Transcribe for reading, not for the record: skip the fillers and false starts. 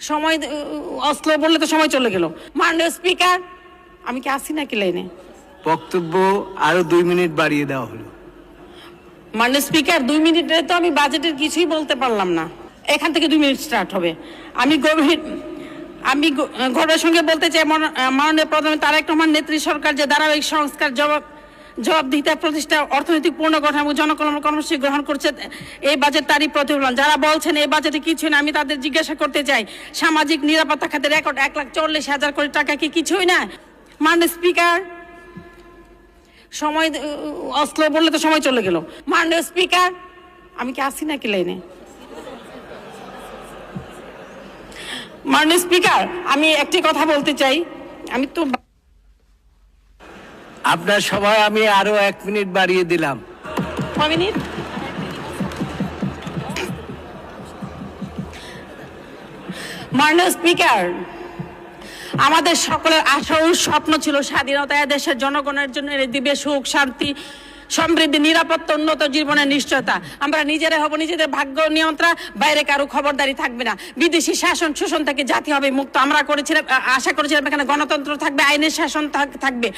সময় আসলো বললে তো সময় চলে গেল। মাননীয় স্পিকার, আমি কি আসি নাকি লাইনে? বক্তব্য আরো 2 মিনিট বাড়িয়ে দেওয়া হলো। মাননীয় স্পিকার, 2 মিনিটে তো আমি বাজেটের কিছুই বলতে পারলাম না। এখান থেকে 2 মিনিট স্টার্ট হবে। আমি গর্বের সঙ্গে বলতে চাই, মাননীয় প্রধানমন্ত্রী তারেক রহমান নেত্রী সরকার যে ধারাবাহিক সংস্কার, জবাবদিহিতা প্রতিষ্ঠা, অর্থনৈতিক পুনর্গঠন এবং জনকল্যাণ কর্মসূচি গ্রহণ করছে, এই বাজেট তারই প্রতিফলন। যারা বলছেন এই বাজেটে কিছু না, আমি তাদের জিজ্ঞাসা করতে চাই, সামাজিক নিরাপত্তা খাতের রেকর্ড 1,40,000 কোটি টাকা কি কিছুই না? মাননীয় স্পিকার, সময় আসলো বললে তো সময় চলে গেল। মাননীয় স্পিকার, আমি কি আসি নাকি লাইনে? মাননীয় স্পিকার, আমি একটি কথা বলতে চাই। আমি তো আপনার সভায় আমি আরো 1 মিনিট বাড়িয়ে দিলাম। কয় মিনিট? মাননীয় স্পিকার, আমাদের সকলের আশা ও স্বপ্ন ছিল স্বাধীনতা, দেশের জনগণের জন্য দিবে সুখ, শান্তি, সমৃদ্ধি, নিরাপত্তা, উন্নত জীবনের নিশ্চয়তা। আমরা নিজেরা হব নিজেদের ভাগ্য নিয়ন্ত্রণ, বাইরে কারো খবরদারি থাকবে না, বিদেশি শাসন শোষণ থেকে জাতি হবে মুক্ত। আমরা আশা করেছিলাম এখানে গণতন্ত্র থাকবে, আইনের শাসন থাকবে।